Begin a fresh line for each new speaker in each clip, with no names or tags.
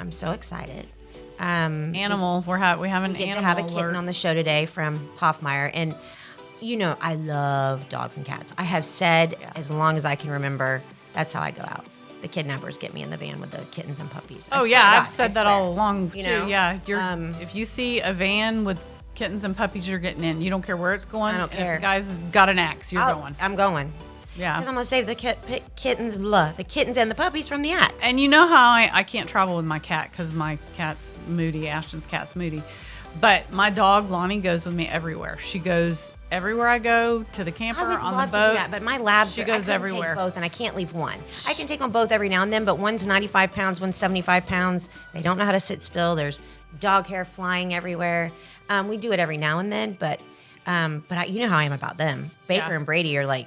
I'm so excited.
Animal. We have an animal.
We get to have a kitten on the show today from Hoffmeyer. And, I love dogs and cats. I have said as long as I can remember, that's how I go out. The kidnappers get me in the van with the kittens and puppies.
I've said that all along, too.
know?
If you see a van with kittens and puppies, you're getting in. You don't care where it's going.
I don't care.
If the guy's got an axe, you're going.
I'm going.
Yeah.
Because I'm going to save the kittens and the puppies from the axe.
And you know how I can't travel with my cat because my cat's moody. Ashton's cat's moody. But my dog, Lonnie, goes with me everywhere. She goes everywhere I go, to the camper,
I would
on
love
the boat.
to do that, but my labs,
she goes everywhere.
Take both, and I can't leave one. I can take on both every now and then, but one's 95 pounds, one's 75 pounds. They don't know how to sit still. There's dog hair flying everywhere. We do it every now and then, but you know how I am about them. Baker and Brady are like,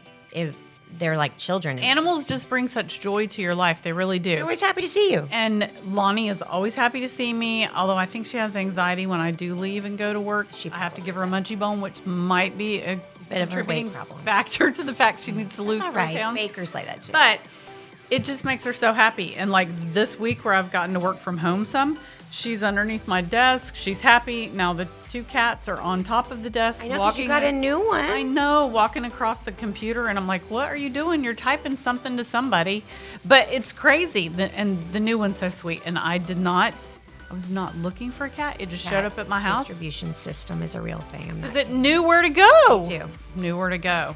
they're like children.
Animals just bring such joy to your life. They really do.
They're always happy to see you.
And Lonnie is always happy to see me, although I think she has anxiety when I do leave and go to work. I have to give her a munchie bone, which might be a
bit of a
contributing
weight problem
factor to the fact she needs to lose 3 pounds.
Baker's like that too.
But it just makes her so happy. And like this week where I've gotten to work from home some, she's underneath my desk. She's happy. Now the 2 cats are on top of the desk.
I know, because you got a new one.
I know, walking across the computer, and I'm like, what are you doing? You're typing something to somebody. But it's crazy. And the new one's so sweet. And I was not looking for a cat. It just showed up at my house.
Distribution system is a real thing.
Because it knew where to go.
It do.
Knew where to go.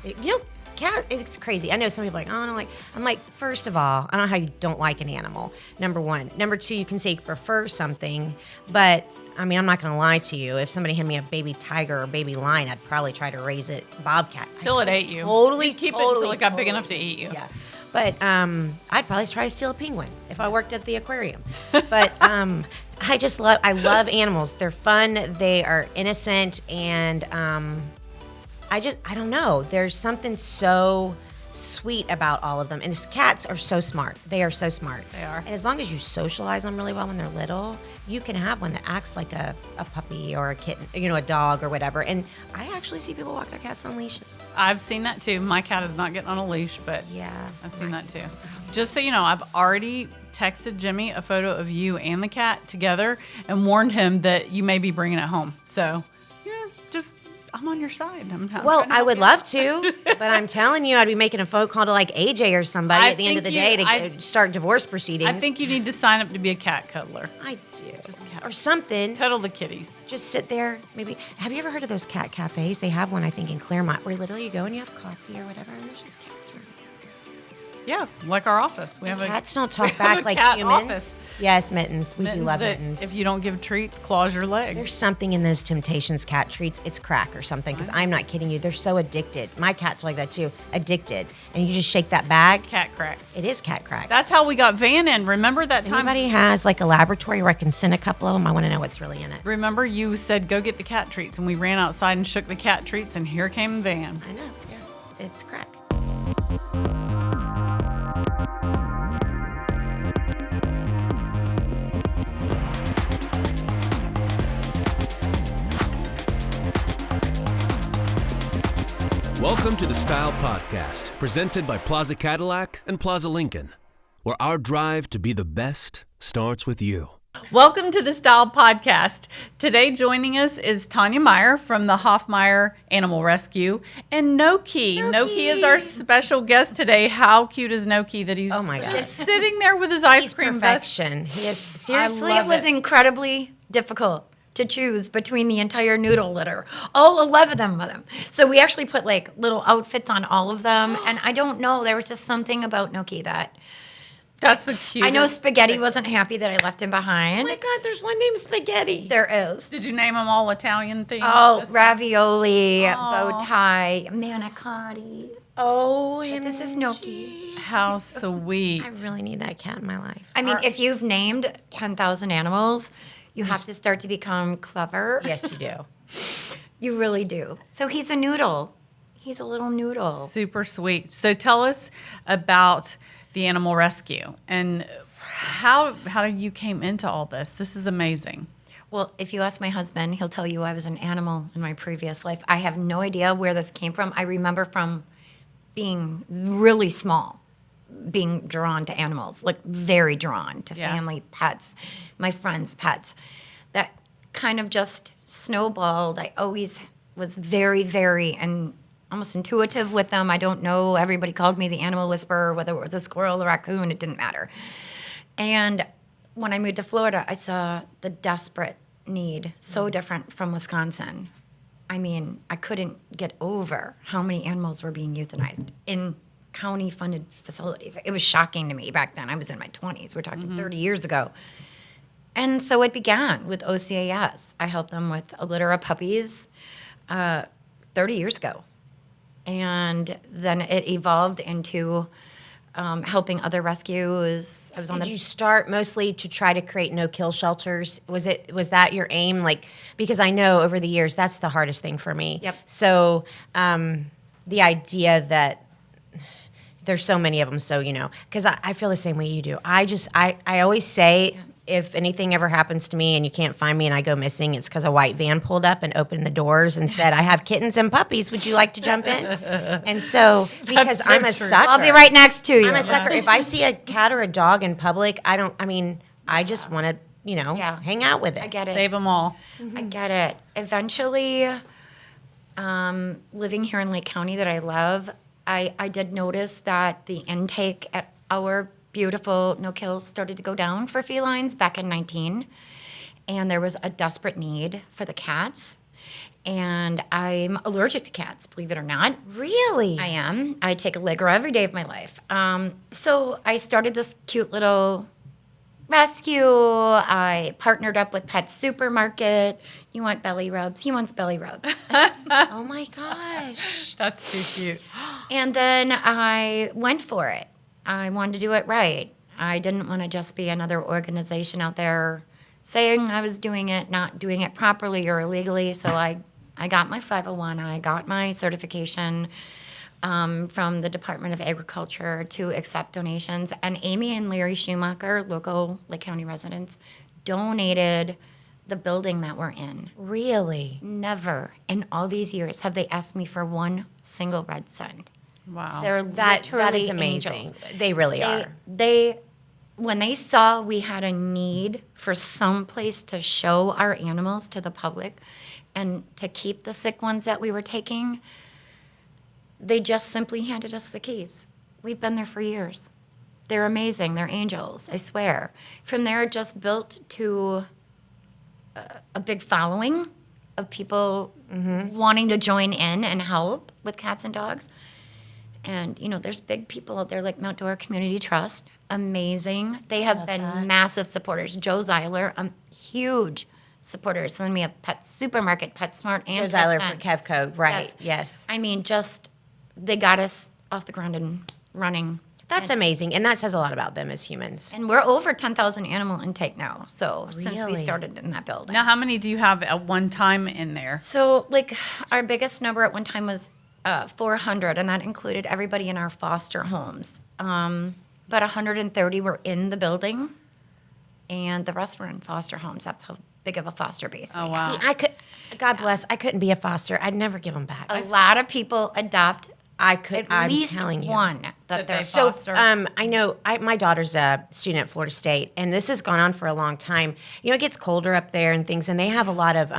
Cat, it's crazy. I know some people are like, oh, I don't like. I'm like, first of all, I don't know how you don't like an animal. Number one. Number two, you can say you prefer something, but I mean, I'm not going to lie to you. If somebody handed me a baby tiger or baby lion, I'd probably try to raise it bobcat.
Till it ate you.
Totally,
keep it until it got big enough to eat you.
Yeah. But I'd probably try to steal a penguin if I worked at the aquarium. But I love animals. They're fun. They are innocent. And I don't know. There's something so sweet about all of them. And cats are so smart. They are so smart.
They are.
And as long as you socialize them really well when they're little, you can have one that acts like a puppy or a kitten, a dog or whatever. And I actually see people walk their cats on leashes.
I've seen that too. My cat is not getting on a leash, but
yeah,
I've seen that too. Just so you know, I've already texted Jimmy a photo of you and the cat together and warned him that you may be bringing it home. So, I'm on your side.
I would love to, but I'm telling you, I'd be making a phone call to like AJ or somebody at the end of the day to start divorce proceedings.
I think you need to sign up to be a cat cuddler.
I do. Just cat. Or something.
Cuddle the kitties.
Just sit there. Maybe. Have you ever heard of those cat cafes? They have one, I think, in Claremont where literally you go and you have coffee or whatever, and there's just cats.
Yeah, like our office.
Cats don't talk back like humans. Office. Yes, mittens. We do love mittens.
If you don't give treats, claws your legs.
There's something in those Temptations cat treats. It's crack or something, because I'm not kidding you. They're so addicted. My cats are like that too. Addicted. And you just shake that bag.
Cat crack.
It is cat crack.
That's how we got Van in. Remember that time?
Anybody has like a laboratory where I can send a couple of them? I want to know what's really in it.
Remember you said, go get the cat treats, and we ran outside and shook the cat treats, and here came Van.
I know. Yeah. It's crack.
Welcome to the Style Podcast, presented by Plaza Cadillac and Plaza Lincoln, where our drive to be the best starts with you.
Welcome to the Style Podcast. Today joining us is Tanya Meyer from the Hoffmeyer Animal Rescue and Gnocchi. Gnocchi is our special guest today. How cute is Gnocchi that he's just sitting there with his ice cream
perfection. He is seriously.
It was incredibly difficult to choose between the entire noodle litter, all 11 of them. So we actually put like little outfits on all of them, and I don't know, there was just something about Gnocchi
that's the cutest.
I know Spaghetti wasn't happy that I left him behind.
Oh my God, there's one named Spaghetti.
There is.
Did you name them all Italian things?
Oh, ravioli, bow tie, manicotti.
Oh,
this is Gnocchi.
How sweet.
I really need that cat in my life.
I mean, if you've named 10,000 animals, you have to start to become clever.
Yes, you do.
You really do. So he's a noodle. He's a little noodle.
Super sweet. So tell us about the animal rescue and how you came into all this. This is amazing.
Well, if you ask my husband, he'll tell you I was an animal in my previous life. I have no idea where this came from. I remember from being really small, being drawn to animals, like very drawn to
Yeah.
family pets, my friends' pets. That kind of just snowballed. I always was very, very and almost intuitive with them. I don't know. Everybody called me the animal whisperer, whether it was a squirrel, a raccoon, it didn't matter. And when I moved to Florida, I saw the desperate need, so different from Wisconsin. I mean, I couldn't get over how many animals were being euthanized in county-funded facilities. It was shocking to me back then. I was in my 20s. We're talking 30 years ago. And so it began with OCAS. I helped them with a litter of puppies 30 years ago. And then it evolved into helping other rescues. I was on
Did
the
you start mostly to try to create no-kill shelters? Was that your aim? Like, because I know over the years that's the hardest thing for me.
Yep.
So the idea that there's so many of them, so because I feel the same way you do. I always say. If anything ever happens to me and you can't find me and I go missing, it's because a white van pulled up and opened the doors and said, I have kittens and puppies. Would you like to jump in? And so, because
so
I'm a
true.
sucker.
I'll be right next to you.
I'm a sucker. If I see a cat or a dog in public, I just want to, hang out with it.
I get it.
Save them all.
I get it. Eventually, living here in Lake County that I love, I did notice that the intake at our beautiful no-kill started to go down for felines back in 19. And there was a desperate need for the cats. And I'm allergic to cats, believe it or not.
Really?
I am. I take Allegra every day of my life. So I started this cute little rescue. I partnered up with Pet Supermarket. You want belly rubs? He wants belly rubs.
Oh my gosh.
That's too cute.
And then I went for it. I wanted to do it right. I didn't want to just be another organization out there saying I was doing it, not doing it properly or illegally. So I got my 501. I got my certification from the Department of Agriculture to accept donations. And Amy and Larry Schumacher, local Lake County residents, donated the building that we're in.
Really?
Never in all these years have they asked me for one single red cent.
Wow.
They're
That
literally
is amazing.
angels.
They really are.
When they saw we had a need for some place to show our animals to the public and to keep the sick ones that we were taking, they just simply handed us the keys. We've been there for years. They're amazing. They're angels, I swear. From there, it just built to a big following of people wanting to join in and help with cats and dogs. And, there's big people out there like Mount Dora Community Trust. Amazing. They have been massive supporters. Joe Zeiler, huge supporters. Then we have Pet Supermarket, PetSmart, and
Joe Zeiler for
PetSense.
Kevco, right? Yes.
I mean, they got us off the ground and running.
That's amazing. And that says a lot about them as humans.
And we're over 10,000 animal intake now. So since we
Really?
started in that building.
Now, how many do you have at one time in there?
So, our biggest number at one time was 400, and that included everybody in our foster homes. About 130 were in the building, and the rest were in foster homes. That's how big of a foster base.
Oh, wow.
See, God bless, I couldn't be a foster. I'd never give them back.
A lot of people adopt
I'm
least
telling you.
one that they're
they
foster.
I know my daughter's a student at Florida State, and this has gone on for a long time. It gets colder up there and things, and they have a lot of,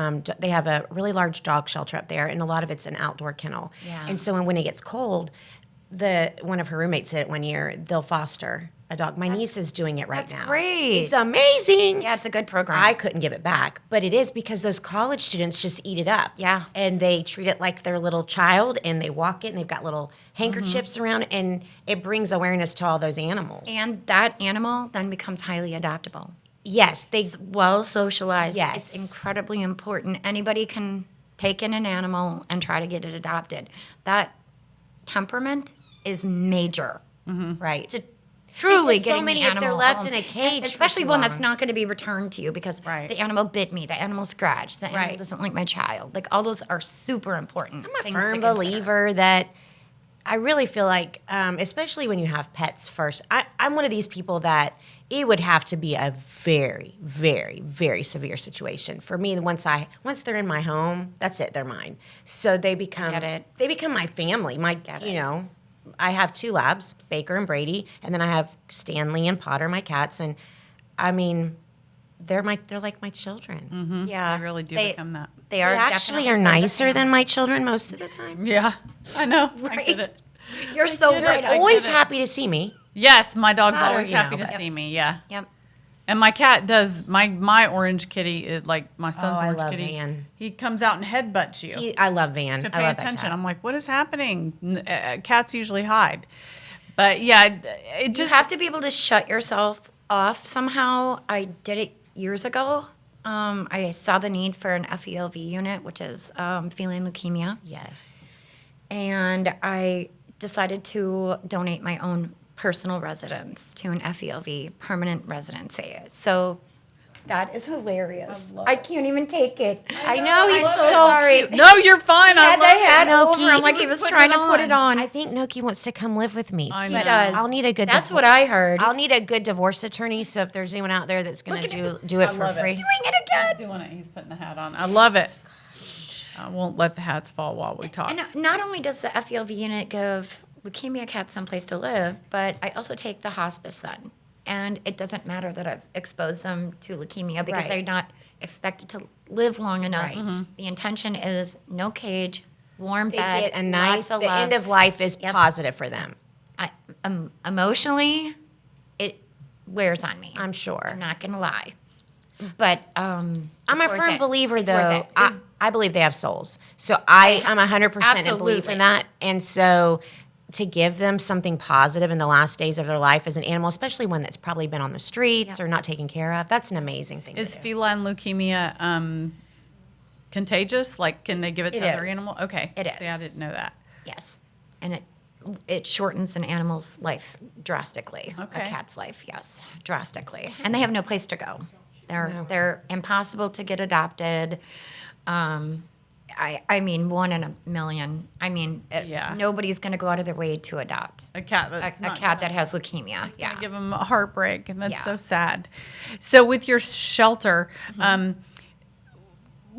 they have a really large dog shelter up there, and a lot of it's an outdoor kennel.
Yeah.
And so when it gets cold, one of her roommates said it one year, they'll foster a dog. My niece is doing it right
That's
now.
great.
It's amazing.
Yeah, it's a good program.
I couldn't give it back, but it is because those college students just eat it up.
Yeah.
And they treat it like their little child, and they walk it, and they've got little handkerchiefs around, and it brings awareness to all those animals.
And that animal then becomes highly adoptable.
yes, they
It's well socialized.
Yes.
It's incredibly important. Anybody can take in an animal and try to get it adopted. That temperament is major.
right.
To truly
Because so
getting
many,
the
if
animal
they're left
home.
in a cage for
especially
too
one that's
long.
not going to be returned to you because
Right.
the animal bit me, the animal scratched, the animal
Right.
doesn't like my child. Like all those are super important.
I'm a
things to
firm
consider.
believer that I really feel like, especially when you have pets first, I'm one of these people that it would have to be a very, very, very severe situation for me. Once they're in my home, that's it. They're mine. So they become
Get it.
They become my family.
Get it.
I have 2 labs, Baker and Brady, and then I have Stanley and Potter, my cats, and I mean, they're like my children.
Yeah,
They really do become that.
They
They
are
actually
definitely
are
part of the
nicer than
family.
my children most of the time.
Yeah, I know. I
Right.
get it.
You're so
get it.
right.
I
Always
get it.
happy to see me.
Yes, my dog's
Potter,
always
you
happy
know,
to
but-
see me. Yeah.
Yep.
And my cat does my orange kitty, like my son's
I
orange
love
kitty.
Van.
He comes out and headbutts you
I love Van.
to
I
pay
love that
attention.
cat.
I'm like, what is happening? Cats usually hide, but yeah, it
You
just
have to be able to shut yourself off somehow. I did it years ago. I saw the need for an FELV unit, which is feline leukemia,
Yes.
and I decided to donate my own personal residence to an FELV permanent residency. So that is hilarious. I can't even take it.
I know, he's
I'm
so
sorry.
cute.
no, you're fine. I
Had
love
the hat
it.
Gnocchi.
over him like he
He was
was
putting
trying
it
to put
on.
it on.
I think Gnocchi wants to come live with me.
I
He
know.
does.
I'll need a good.
That's what I heard.
I'll need a good divorce attorney. So if there's anyone out there that's going
Look
to
at
do it
I
for
love it.
free,
Doing it again.
He's doing it. He's putting the hat on. I love it. I won't let the hats fall while we talk.
And not only does the FELV unit give leukemia cats someplace to live, but I also take the hospice then. And it doesn't matter that I've exposed them to leukemia because
Right.
they're not expected to live long enough.
Right.
The intention is no cage, warm
they
bed,
get a nice.
lots of
The
love.
end of life is
Yep.
positive for them.
Emotionally, it wears on me.
I'm sure.
I'm not gonna lie, but
I'm a firm believer,
It's worth
though.
it.
I believe they have souls. So I'm 100% in belief
Absolutely.
in that. And so to give them something positive in the last days of their life as an animal, especially one that's probably been on the streets or not taken care of, that's an amazing thing
Is
to do.
feline leukemia contagious? Like, can they give it to
It
other
is.
animals? Okay.
It
See, I
is.
didn't know that.
Yes, and it shortens an animal's life drastically.
Okay.
A cat's life, yes, drastically, and they have no place to go. They're impossible to get adopted. I mean, 1 in a million. I mean,
Yeah.
nobody's going to go out of their way to adopt
A cat that's
a
not
cat
gonna-
that has leukemia.
gonna
Yeah.
give them a heartbreak, and that's
Yeah.
so sad. So with your shelter,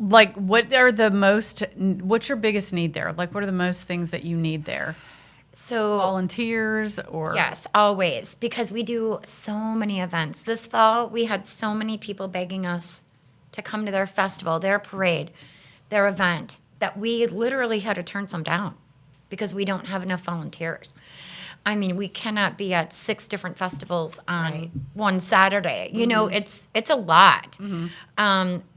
like what's your biggest need there? Like what are the most things that you need there?
So
Volunteers or
yes, always, because we do so many events. This fall, we had so many people begging us to come to their festival, their parade, their event, that we literally had to turn some down because we don't have enough volunteers. I mean, we cannot be at 6 different festivals on one Saturday. You know, it's a lot.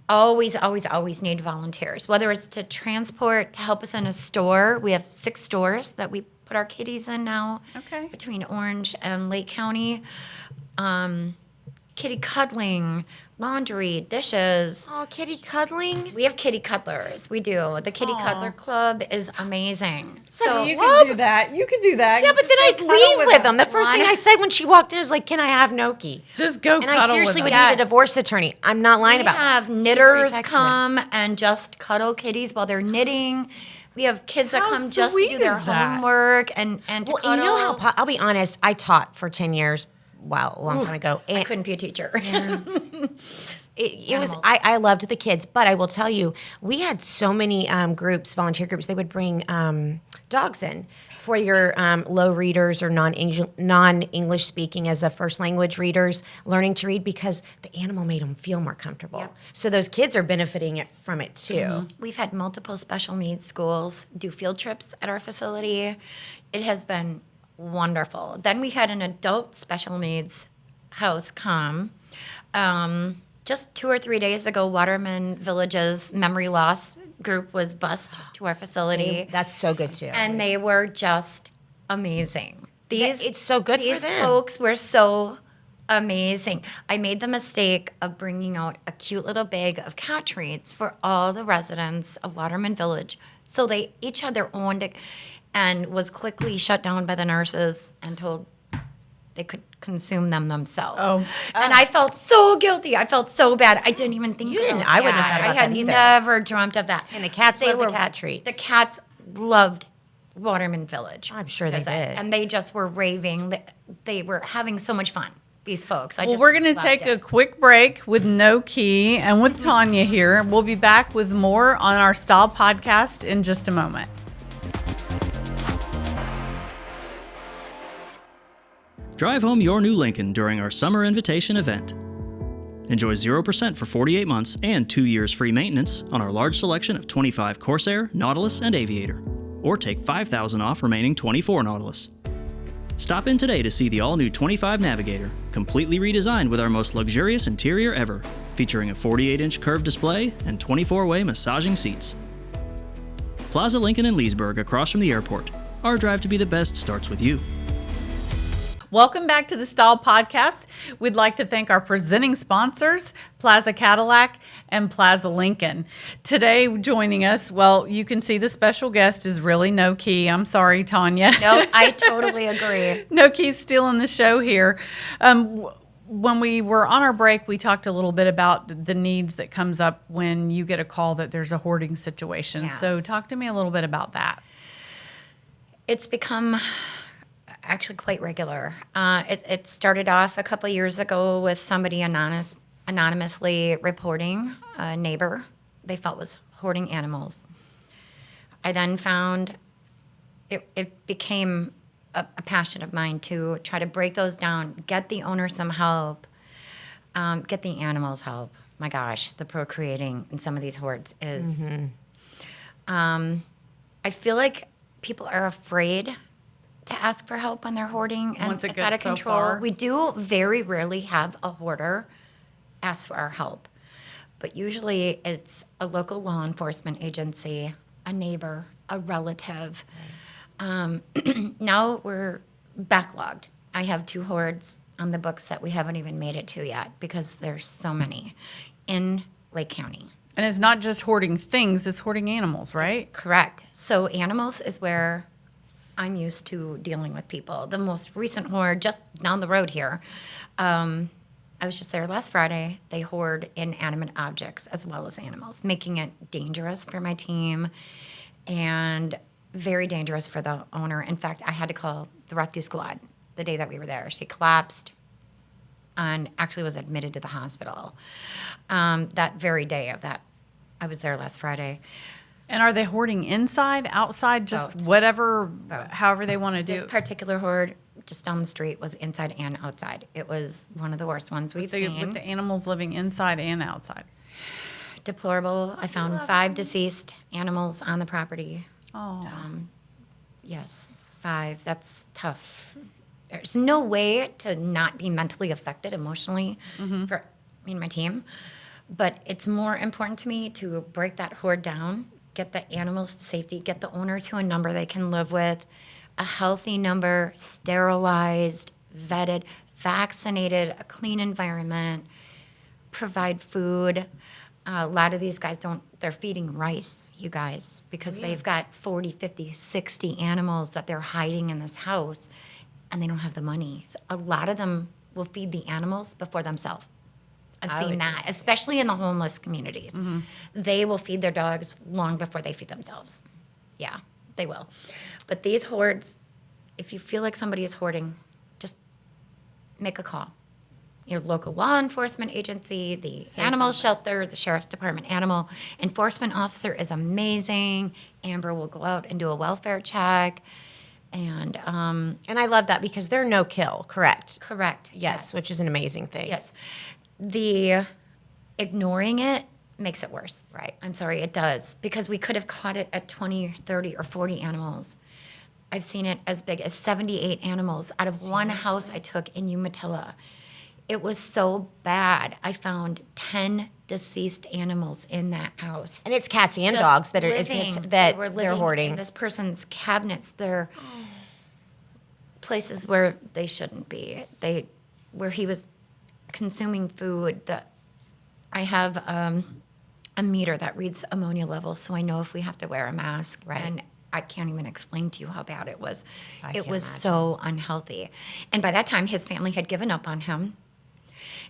Always need volunteers, whether it's to transport, to help us in a store. We have 6 stores that we put our kitties in now.
Okay.
Between Orange and Lake County. Kitty cuddling, laundry, dishes.
Oh, kitty cuddling.
We have kitty cuddlers. We do. The Kitty Cuddler Club is amazing. So
you can do that. You can do that.
Yeah, but then I'd leave with them. The first thing I said when she walked in was like, "Can I have Gnocchi?"
Just go
And
cuddle
I seriously
with
would
them.
need a divorce attorney. I'm not lying
we
about
have
that.
knitters
She's already texted me.
come and just cuddle kitties while they're knitting. We have kids that
How
come just to
sweet
do their
is that?
homework and to
Well,
cuddle.
you know how I'll be honest. I taught for 10 years. Wow, a long time ago.
I
And
couldn't be a teacher.
it was I loved the kids, but I will tell you, we had so many groups, volunteer groups. They would bring dogs in for your low readers or non-English speaking as a first language readers learning to read because the animal made them feel more comfortable.
Yep.
So those kids are benefiting from it too.
We've had multiple special needs schools do field trips at our facility. It has been wonderful. Then we had an adult special needs house come. Just 2 or 3 days ago, Waterman Village's memory loss group was bused to our facility.
That's so good too.
And they were just amazing.
It's so good for
These
them.
folks were so amazing. I made the mistake of bringing out a cute little bag of cat treats for all the residents of Waterman Village. So they each had their own, and was quickly shut down by the nurses and told they could consume them themselves.
Oh.
And I felt so guilty. I felt so bad. I didn't even think
You didn't-
about
I wouldn't have
that.
thought about
I had
that either.
never dreamt of that.
And the cats love the cat treats.
The cats loved Waterman Village.
I'm sure they
visit,
did.
And they just were raving. They were having so much fun, these folks.
Well, we're going to
loved
take a
it.
quick break with Gnocchi and with Tanya here. We'll be back with more on our Style podcast in just a moment.
Drive home your new Lincoln during our summer invitation event. Enjoy 0% for 48 months and 2 years free maintenance on our large selection of 25 Corsair, Nautilus, and Aviator. Or take $5,000 off remaining 24 Nautilus. Stop in today to see the all-new 25 Navigator, completely redesigned with our most luxurious interior ever, featuring a 48-inch curved display and 24-way massaging seats. Plaza Lincoln in Leesburg, across from the airport. Our drive to be the best starts with you.
Welcome back to the Style Podcast. We'd like to thank our presenting sponsors, Plaza Cadillac and Plaza Lincoln. Today, joining us, well, you can see the special guest is really Gnocchi. I'm sorry, Tanya.
No, I totally agree.
Gnocchi's stealing the show here. When we were on our break, we talked a little bit about the needs that comes up when you get a call that there's a hoarding situation.
Yes.
So talk to me a little bit about that.
It's become actually quite regular. It started off a couple years ago with somebody anonymously reporting a neighbor they felt was hoarding animals. I then found it became a passion of mine to try to break those down, get the owner some help, get the animals help. My gosh, the procreating in some of these hoards is... I feel like people are afraid to ask for help when they're hoarding and
Once it
it's out of
gets so
control.
far.
We do very rarely have a hoarder ask for our help, but usually it's a local law enforcement agency, a neighbor, a relative. Now we're backlogged. I have 2 hoards on the books that we haven't even made it to yet because there's so many in Lake County.
And it's not just hoarding things, it's hoarding animals, right?
Correct. So animals is where I'm used to dealing with people. The most recent hoard just down the road here, I was just there last Friday. They hoard inanimate objects as well as animals, making it dangerous for my team and very dangerous for the owner. In fact, I had to call the rescue squad the day that we were there. She collapsed and actually was admitted to the hospital that very day of that. I was there last Friday.
And are they hoarding inside, outside, just
Both.
whatever, however they want to do?
This particular hoard just down the street was inside and outside. It was one of the worst ones we've
With
seen.
the animals living inside and outside.
Deplorable. I found 5 deceased animals on the property.
Oh,
Yes, 5. That's tough. There's no way to not be mentally affected emotionally for me and my team. But it's more important to me to break that hoard down, get the animals to safety, get the owner to a number they can live with, a healthy number, sterilized, vetted, vaccinated, a clean environment, provide food. A lot of these guys they're feeding rice, you guys, because they've got 40, 50, 60 animals that they're hiding in this house, and they don't have the money. So a lot of them will feed the animals before themselves. I've seen that, especially in the homeless communities. They will feed their dogs long before they feed themselves. Yeah, they will. But these hoards, if you feel like somebody is hoarding, just make a call. Your local law enforcement agency, the animal shelter, the sheriff's department animal enforcement officer is amazing. Amber will go out and do a welfare check. And
I love that because they're no kill, correct?
correct.
Yes, which is an amazing thing.
Yes. The ignoring it makes it worse.
Right.
I'm sorry, it does. Because we could have caught it at 20, 30, or 40 animals. I've seen it as big as 78 animals out of one house I took in Umatilla. It was so bad. I found 10 deceased animals in that house.
And it's cats and
Just
dogs that are
living.
that
They were
they're
living
hoarding.
in this person's cabinets. They're places where they shouldn't be. Where he was consuming food. I have a meter that reads ammonia levels, so I know if we have to wear a mask.
Right.
And I can't even explain to you how bad it was.
I
It
can't
was
imagine.
so unhealthy. And by that time, his family had given up on him.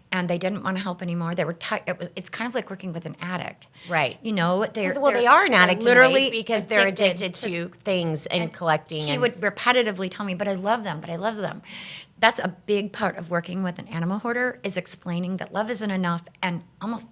And they didn't want to help anymore. They were it's kind of like working with an addict.
Right.
You know,
They are an addict
literally
in ways because they're addicted to things and collecting.
He
and
would repetitively tell me, but I love them, but I love them. That's a big part of working with an animal hoarder is explaining that love isn't enough and almost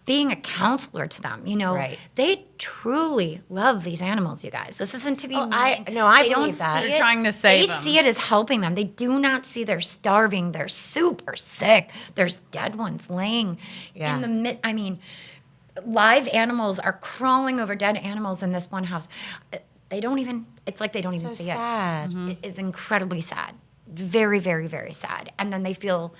being a counselor to them. You know,
Right.
they truly love these animals, you guys. This isn't to be mean.
I
They
believe
don't
that.
see
They're
it.
trying to save
They
them.
see it as helping them. They do not see they're starving. They're super sick. There's dead ones laying
Yeah.
in the mid. I mean, live animals are crawling over dead animals in this one house. They don't even. It's like they don't even
So
see
sad.
it. It is incredibly sad. Very, very, very sad. And then they feel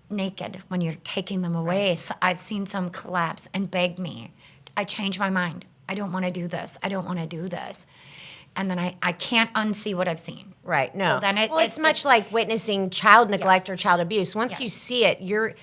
naked when you're taking them away. So I've seen some collapse and beg me. I changed my mind. I don't want to do this. I don't want to do this. And then I can't unsee what I've seen.
Right. No.
So then
it's much like witnessing child neglect
Yes.
or child abuse. Once
Yes.
you see it, you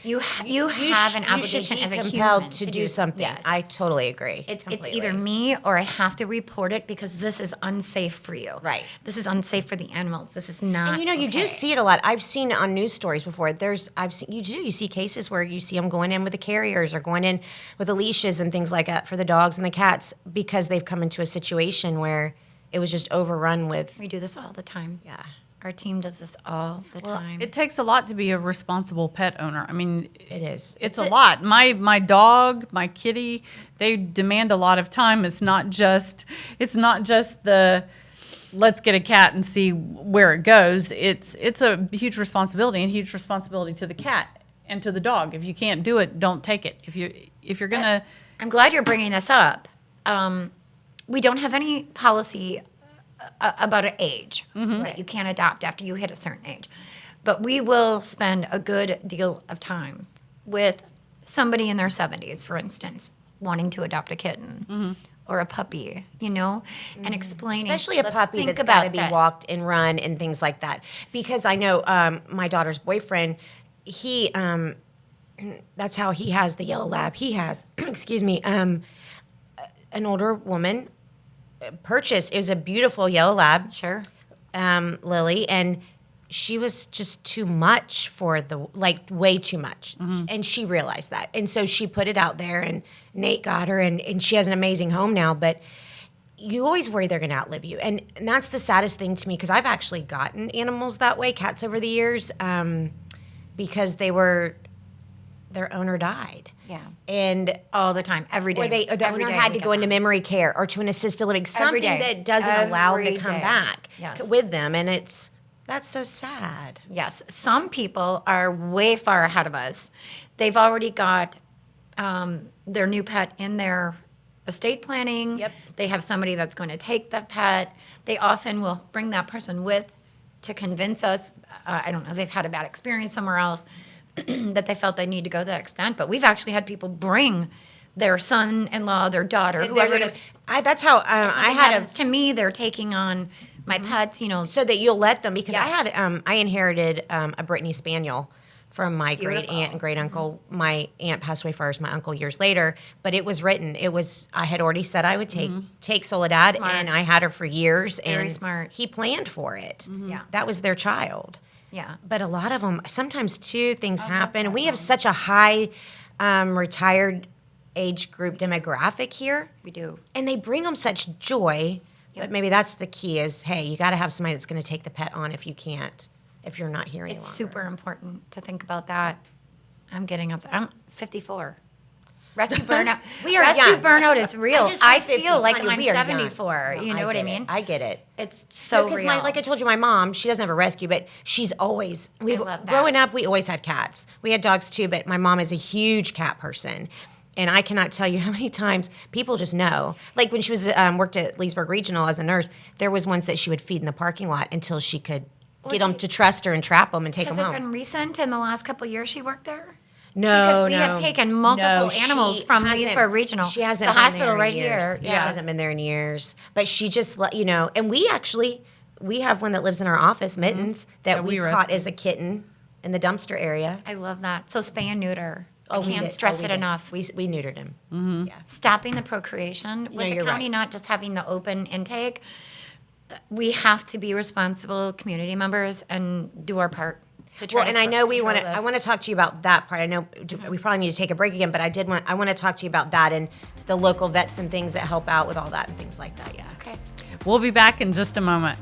have an obligation as a
compelled
human
to
to
do
do-
something.
yes.
I totally agree.
It's
Completely.
either me or I have to report it because this is unsafe for you.
Right.
This is unsafe for the animals. This is not.
And you do
okay.
see it a lot. I've seen it on news stories before. You see cases where you see them going in with the carriers or going in with the leashes and things like that for the dogs and the cats because they've come into a situation where it was just overrun with.
We do this all the time.
Yeah.
Our team does this all the time.
It takes a lot to be a responsible pet owner. I mean,
It is.
It's a lot. My dog, my kitty, they demand a lot of time. It's not just the let's get a cat and see where it goes. It's a huge responsibility and huge responsibility to the cat and to the dog. If you can't do it, don't take it. If you're gonna
I'm glad you're bringing this up. We don't have any policy about an age that you can't adopt after you hit a certain age. But we will spend a good deal of time with somebody in their 70s, for instance, wanting to adopt a kitten or a puppy, and explaining.
Especially a
"Let's
puppy
think
that's got to
about
be
this."
walked and run and things like that. Because I know my daughter's boyfriend, he that's how he has the yellow lab. He has, excuse me, an older woman purchased. It was a beautiful yellow lab.
Sure.
Lily, and she was just too much for way too much. And she realized that. And so she put it out there and Nate got her and she has an amazing home now, but you always worry they're going to outlive you. And that's the saddest thing to me because I've actually gotten animals that way, cats over the years, because their owner died.
Yeah.
And
All the time, every day.
or the
Every
owner
day
had
we
to
get
go into
one.
memory care or to an assisted living, something
day.
that doesn't allow them to
Every
come
day.
back
Yes.
with them. And that's so sad.
Yes, some people are way far ahead of us. They've already got their new pet in their estate planning.
Yep.
They have somebody that's going to take the pet. They often will bring that person with to convince us. I don't know, they've had a bad experience somewhere else that they felt they need to go to that extent. But we've actually had people bring their son-in-law, their daughter, whoever it is.
That's how I
Something
had
happens to me, they're taking on my pets,
so that you'll let them because I
Yes.
had I inherited a Brittany Spaniel from my great
Beautiful.
aunt and great uncle. My aunt passed away first, my uncle years later, but it was written. I had already said I would take Soledad,
Smart.
and I had her for years.
Very
and
smart.
He planned for it.
Yeah.
That was their child.
Yeah.
But a lot of them, sometimes too, things happen. And we have such a high retired age group demographic here.
We do.
And they bring them such joy. But maybe that's the key is, hey, you got to have somebody that's going to take the pet on if you're not here any
It's
longer.
super important to think about that. I'm getting up there. I'm 54. Rescue burnout.
We are
Rescue
young.
burnout is real.
just
I
turned 50,
feel like
Tanya,
I'm
we are young.
74.
No,
You know what I
get it.
mean?
I get it.
It's so
Because
real.
like I told you, my mom, she doesn't have a rescue, but she's always
love that.
growing up. We always had cats. We had dogs too, but my mom is a huge cat person, and I cannot tell you how many times people just know. Like when she was worked at Leesburg Regional as a nurse, there was ones that she would feed in the parking lot until she could get them to trust her and trap them and take
Has
them
it
home.
been recent in the last couple of years she worked there?
No,
Because we
no.
have taken multiple
No,
animals
she
from
hasn't-
Leesburg Regional.
She hasn't
The
been
hospital
there in
right
years.
here.
Yeah, she hasn't been there in years. But she just let and we have one that lives in our office, Mittens, that we
we
caught
rescued.
as a kitten in the dumpster area.
I love that. So spay and neuter. I
we
can't
did.
stress
We
it
did.
enough.
We neutered him. Yeah.
Stopping the procreation with the
you're
county
right.
not just having the open intake. We have to be responsible community members and do our part to try.
Well, and I know we
control
want to. I
this.
want to talk to you about that part. I know we probably need to take a break again, but I want to talk to you about that and the local vets and things that help out with all that and things like that. Yeah.
Okay.
We'll be back in just a moment.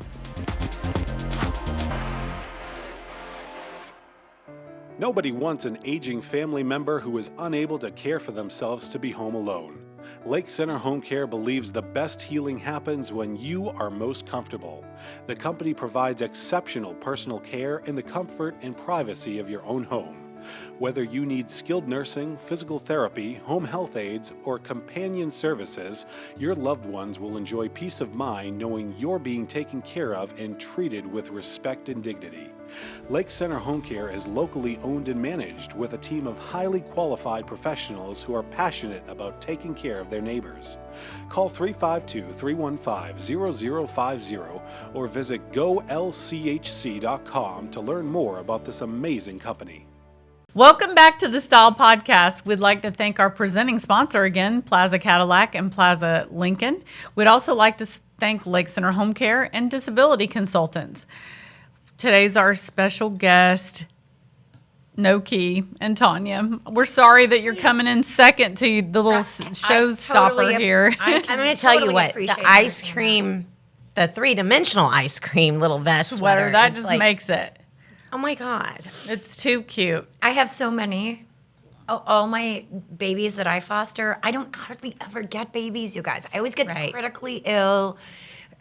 Nobody wants an aging family member who is unable to care for themselves to be home alone. Lake Center Homecare believes the best healing happens when you are most comfortable. The company provides exceptional personal care in the comfort and privacy of your own home. Whether you need skilled nursing, physical therapy, home health aides, or companion services, your loved ones will enjoy peace of mind knowing you're being taken care of and treated with respect and dignity. Lake Center Homecare is locally owned and managed with a team of highly qualified professionals who are passionate about taking care of their neighbors. Call 352-315-0050 or visit golchc.com to learn more about this amazing company.
Welcome back to the Style Podcast. We'd like to thank our presenting sponsor again, Plaza Cadillac and Plaza Lincoln. We'd also like to thank Lake Center Homecare and Disability Consultants. Today's our special guest, Gnocchi and Tanya. We're sorry that you're coming in second to the little showstopper here.
I'm going to tell you what, the ice cream, the three-dimensional ice cream little vest sweater
that just makes it.
Oh my God.
It's too cute.
I have so many. All my babies that I foster, I don't hardly ever get babies, you guys. I always get critically ill,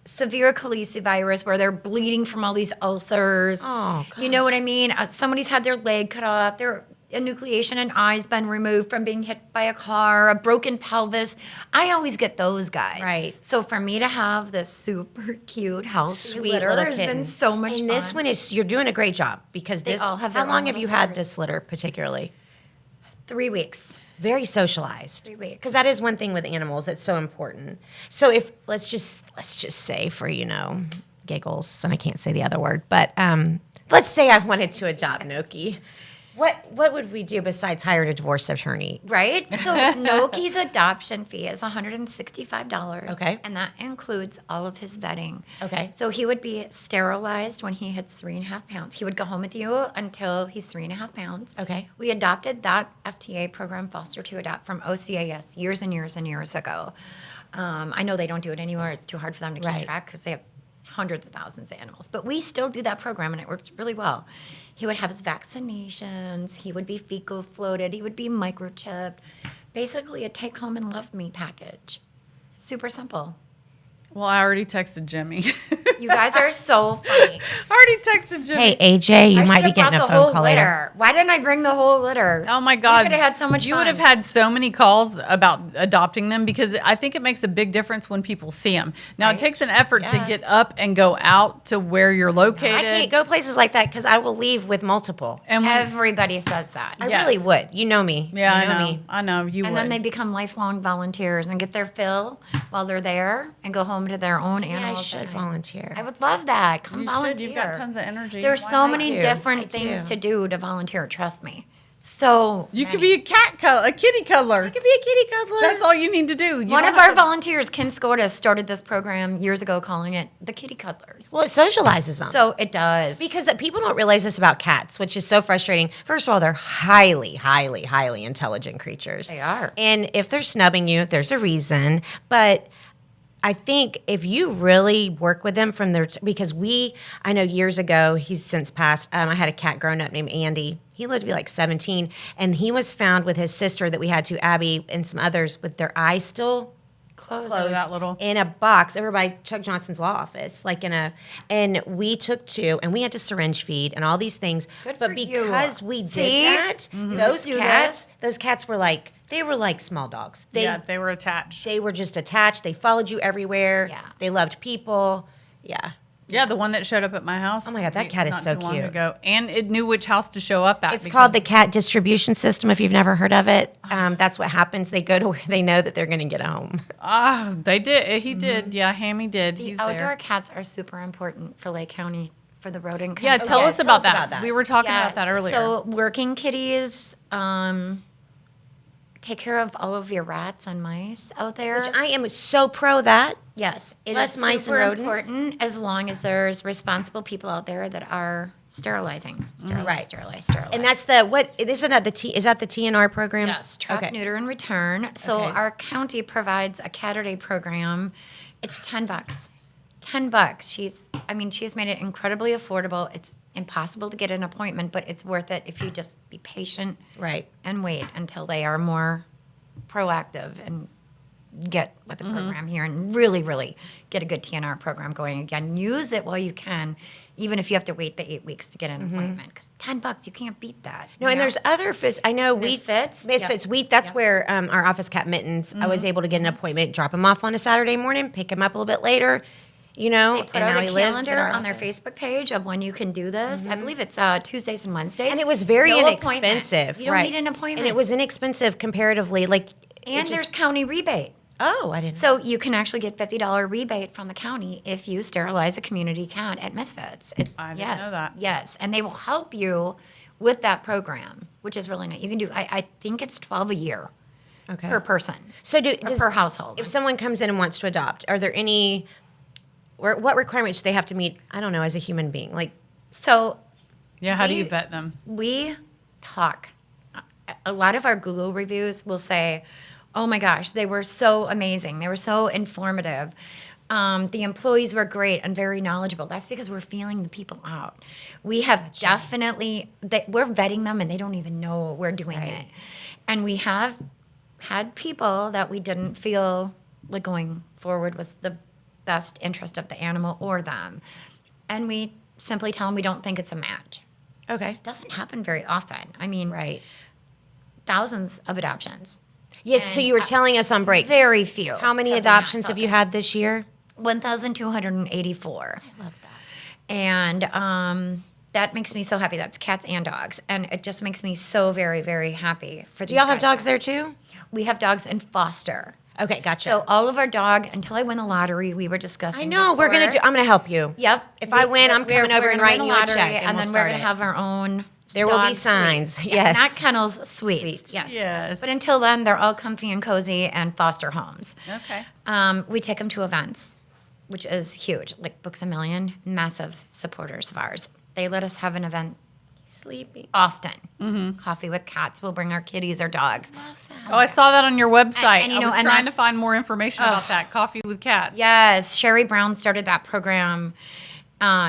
severe calicivirus where they're bleeding from all these ulcers.
Oh, gosh.
You know what I mean? Somebody's had their leg cut off, their enucleation and eye's been removed from being hit by a car, a broken pelvis. I always get those guys.
Right.
So for me to have this super cute, healthy
Sweet
litter
little
has
kitten.
been so much fun.
And this one is, you're doing a great job because
They
this,
all have
how
their
long
own
have you
little
had
sweaters.
this litter particularly?
3 weeks.
Very socialized.
3 weeks.
Because that is one thing with animals that's so important. So if, let's just say for, giggles, and I can't say the other word, but let's say I wanted to adopt Gnocchi. What would we do besides hire a divorce attorney?
Right? So Gnocchi's adoption fee is $165.
Okay.
And that includes all of his vetting.
Okay.
So he would be sterilized when he hits 3.5 pounds. He would go home with you until he's 3.5 pounds.
Okay.
We adopted that FTA program, Foster to Adopt, from OCAS years and years and years ago. I know they don't do it anymore. It's too hard for them to keep track because they have hundreds of thousands of animals. But we still do that program, and it works really well. He would have his vaccinations. He would be fecal floated. He would be microchipped. Basically, a take home and love me package. Super simple.
Well, I already texted Jimmy.
You guys are so funny.
I already texted Jimmy.
Hey, AJ, you
I
might be
should've
getting a
brought the
phone
whole
call later.
litter. Why didn't I bring the whole litter?
Oh my God.
We could have had so much
You
fun.
would have had so many calls about adopting them because I think it makes a big difference when people see them. Now, it takes an effort to get up and go out to where you're located.
I can't go places like that because I will leave with multiple.
And when,
Everybody says that.
I
Yes.
really would. You know me.
yeah,
you know
I know.
me.
I know. You
And
would.
then they become lifelong volunteers and get their fill while they're there and go home to their own
Yeah, I
animals.
should
at night.
volunteer.
I would love that. Come
You
volunteer.
should. You've got tons of energy.
There's
Why
so
not?
many
I
different
do.
things to do to volunteer. Trust me. So
You could
many.
be a cat cuddler, a kitty cuddler.
I could be a kitty cuddler.
That's all you need to do. You
One
don't
of
have
our
to-
volunteers, Kim Scotus, started this program years ago, calling it the Kitty Cuddlers.
Well, it socializes them.
So it does.
Because people don't realize this about cats, which is so frustrating. First of all, they're highly, highly, highly intelligent creatures.
They are.
And if they're snubbing you, there's a reason. But I think if you really work with them from their, because I know years ago, he's since passed, I had a cat grown up named Andy. He lived to be like 17, and he was found with his sister that we had to, Abby, and some others with their eyes still
Close.
Oh, that little.
in a box over by Chuck Johnson's law office, and we took two, and we had to syringe feed and all these things.
Good
but
for you.
because we did
See?
that,
Mm-hmm.
those cats were like, they were like small dogs.
They were attached.
They were just attached. They followed you everywhere.
Yeah.
They loved people. Yeah.
Yeah, the one that showed up at my house.
Oh my God, that cat is
not
so
too long
cute.
ago. And it knew which house to show up at.
It's called the cat distribution system. If you've never heard of it, that's what happens. They go to where they know that they're going to get home.
They did. He did. Yeah, Hammy did.
The
He's
outdoor
there.
cats are super important for Lake County, for the rodent
Yeah,
control.
tell
yeah,
us
tell
about
us
that.
about that.
We were talking about
Yes.
that earlier.
So working kitties, take care of all of your rats and mice out there.
Which I am so pro that.
Yes, it
Less
is
mice and
super
rodents.
important as long as there's responsible people out there that are sterilizing.
Right.
Sterilize.
And that's isn't that is that the TNR program?
Yes, trap,
Okay.
neuter, and return. So
Okay.
our county provides a Catterday program. It's $10. $10. She's made it incredibly affordable. It's impossible to get an appointment, but it's worth it if you just be patient
Right.
and wait until they are more proactive and get with the program here and really, really get a good TNR program going again. Use it while you can, even if you have to wait the 8 weeks to get an appointment. Because $10, you can't beat that.
No, and there's other fish. I know
Misfits?
Misfits.
Yep.
That's where our office cat Mittens. I was able to get an appointment, drop him off on a Saturday morning, pick him up a little bit later.
They put
and
out
now
a
he lives at
calendar
our
on their
office.
Facebook page of when you can do this. I believe it's Tuesdays and Wednesdays.
And it was very
No appointment.
inexpensive.
You don't
right.
need an appointment.
And it was inexpensive comparatively.
And there's county rebate.
Oh, I didn't know.
So you can actually get $50 rebate from the county if you sterilize a community cat at Misfits.
I didn't know that.
Yes, and they will help you with that program, which is really nice. You can do. I think it's 12 a year
Okay.
per person.
So
Per household.
If someone comes in and wants to adopt, are there any, or what requirements do they have to meet? I don't know, as a human being,
So
Yeah, how do you vet them?
we talk. A lot of our Google reviews will say, "Oh my gosh, they were so amazing. They were so informative. The employees were great and very knowledgeable." That's because we're feeling the people out. We have we're vetting them, and they don't even know we're doing it. And we have had people that we didn't feel like going forward was the best interest of the animal or them, and we simply tell them we don't think it's a match.
okay.
Doesn't happen very often. I mean,
Right.
thousands of adoptions.
Yes, so
And,
you were telling us on break.
Very few.
How many adoptions have you had this year?
1,284.
I love that.
And that makes me so happy. That's cats and dogs. And it just makes me so very, very happy for
Do y'all have dogs there too?
We have dogs in foster.
Okay, gotcha.
So all of our until I win the lottery, we were discussing.
I know, I'm going to help you.
Yep.
If I win, I'm coming over and
gonna
writing
win
you
the
a
lottery,
check, and
then
we'll
we're
start
going to
it.
have our own.
There will be
dog
signs,
suites.
yes.
Not kennels, suites. Yes.
Yes.
But until then, they're all comfy and cozy and foster homes.
Okay.
We take them to events, which is huge. Like Books A Million, massive supporters of ours. They let us have an event
Sleepy.
often.
Mm-hmm.
Coffee with cats. We'll bring our kitties or dogs.
Oh, I saw that on your website.
And,
I was
and
trying to
that's-
find more information about that. Coffee with cats.
Yes, Sherry Brown started that program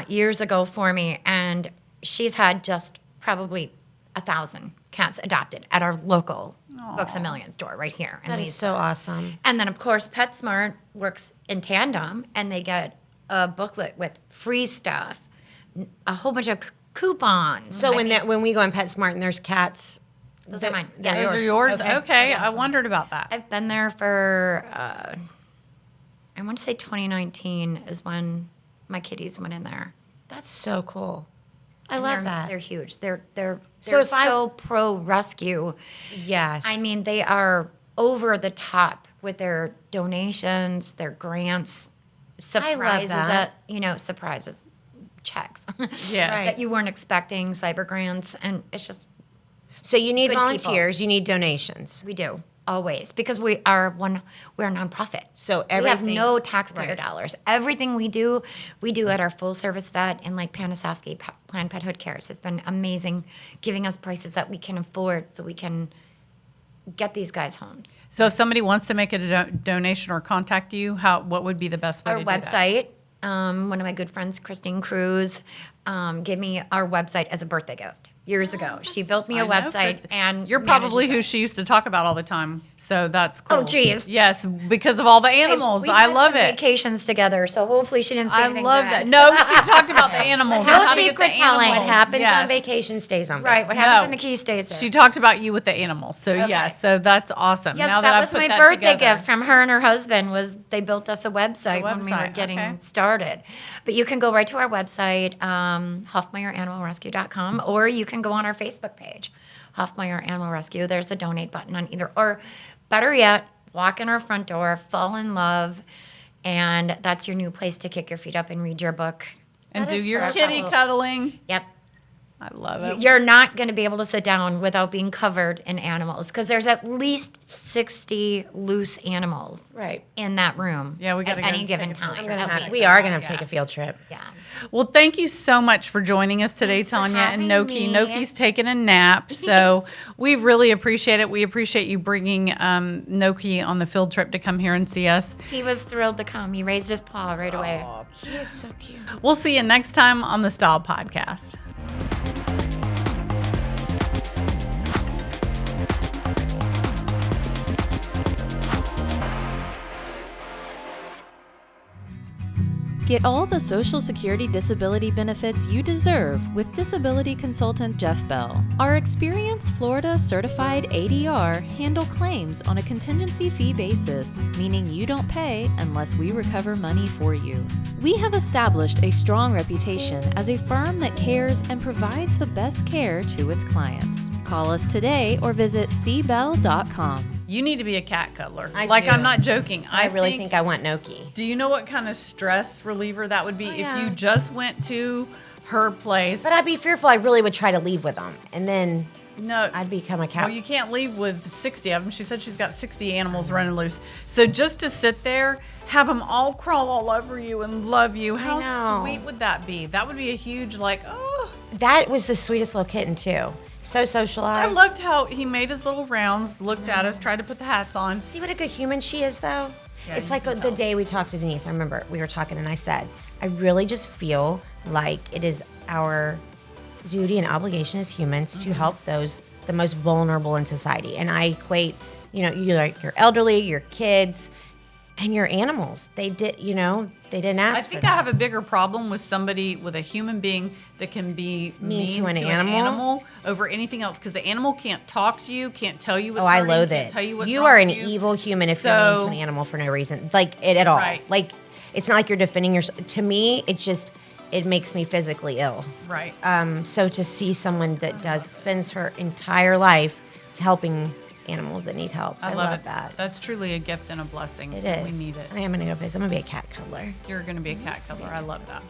years ago for me, and she's had just probably 1,000 cats adopted at our local Books A Million store right here. in
That is so awesome.
And then, of course, PetSmart works in tandem, and they get a booklet with free stuff, a whole bunch of coupons.
So when we go on PetSmart and there's cats,
Those are mine.
they're
Yeah.
Those are yours? Okay.
Yeah.
I wondered about that.
I've been there for, I want to say 2019 is when my kitties went in there.
That's so cool. I
And
love
they're,
that.
They're huge. They're
So if I-
so pro rescue.
Yes.
I mean, they are over the top with their donations, their grants, surprises
that.
surprises, checks
Yes.
that you weren't expecting, cyber grants, and it's just
So you need
Good
volunteers, you need donations.
we do always because we're a nonprofit.
So
We have
everything-
no taxpayer
right.
dollars. Everything we do at our full service vet in Lake Panisofsky, Planned Parenthood Cares. It's been amazing, giving us prices that we can afford so we can get these guys homes.
So if somebody wants to make a donation or contact you, what would be the best way
Our
to do that?
website, one of my good friends, Christine Cruz, gave me our website as a birthday gift years ago. She built me a
I know,
website,
Chris.
and
You're probably
manages
who
it.
she used to talk about all the time. So that's cool.
Oh, geez.
Yes, because of all the animals.
We've
I
had
love
some
it.
Vacations together, so hopefully she didn't say
I
anything
love
bad.
that. No, she talked about the animals.
No
and how to get
secret
the
telling.
animals.
What happens
Yes.
on vacation stays on
Right,
vacation.
what happens
No.
in the key stays there.
She talked about you with the animals. So
Okay.
yes, so that's awesome.
Yes,
now
that
I've
was
put
my
that
birthday
together.
gift from her and her husband. Was they built us a website when we were
website,
getting
okay.
started. But you can go right to our website, HoffmeyerAnimalRescue.com, or you can go on our Facebook page, Hoffmeyer Animal Rescue. There's a donate button on either, or better yet, walk in our front door, fall in love, and that's your new place to kick your feet up and read your book.
And
That
do
is
your
so
kitty
cool.
cuddling.
Yep.
I love it.
You're not going to be able to sit down without being covered in animals because there's at least 60 loose animals
Right.
in that room
Yeah, we gotta
at
go
any
take
given
a
time.
picture.
We are going to have to take a field trip.
Yeah.
Well, thank you so much for joining us today,
Thanks for
Tanya and
having
Gnocchi.
me.
Gnocchi's taking a nap, so we really appreciate it. We appreciate you bringing Gnocchi on the field trip to come here and see us.
He was thrilled to come. He raised his paw right away.
Aw,
He is so cute.
We'll see you next time on the Style Podcast.
Get all the Social Security disability benefits you deserve with disability consultant Jeff Bell. Our experienced Florida certified ADR handle claims on a contingency fee basis, meaning you don't pay unless we recover money for you. We have established a strong reputation as a firm that cares and provides the best care to its clients. Call us today or visit cbell.com.
You need to be a cat cuddler.
I
like,
do.
I'm not joking.
I really think I want Gnocchi.
Do you know what kind of stress reliever that would be
yeah.
if you just went to her place?
But I'd be fearful. I really would try to leave with them, and then
No,
I'd become a cat.
well, you can't leave with 60 of them. She said she's got 60 animals running loose. So just to sit there, have them all crawl all over you and love you. How
know.
sweet would that be? That would be a huge, like, oh.
That was the sweetest little kitten too. So socialized.
I loved how he made his little rounds, looked at us, tried to put the hats on.
See what a good human she is, though?
Yeah,
it's
you
like
can
the
tell.
day we talked to Denise. I remember we were talking, and I said, I really just feel like it is our duty and obligation as humans to help those the most vulnerable in society. And I equate, you like your elderly, your kids, and your animals. They didn't ask
I think
for
I
that.
have a bigger problem with somebody, with a human being that can be mean
to an animal?
over anything else, because the animal can't talk to you, can't tell you what's
Oh, I
hurting,
loathe
can't
it.
tell you what's
You
wrong
are
with
an
you.
evil human if you're mean to an animal for no reason, like it at all.
Right.
Like it's not like you're defending yourself. To me, it makes me physically ill.
Right.
So to see someone that spends her entire life helping animals that need help, I love
it.
that.
That's truly a gift and a blessing.
It is.
We need it.
I am gonna go visit. I'm gonna be a cat cuddler.
You're going to be a cat cuddler. I love that.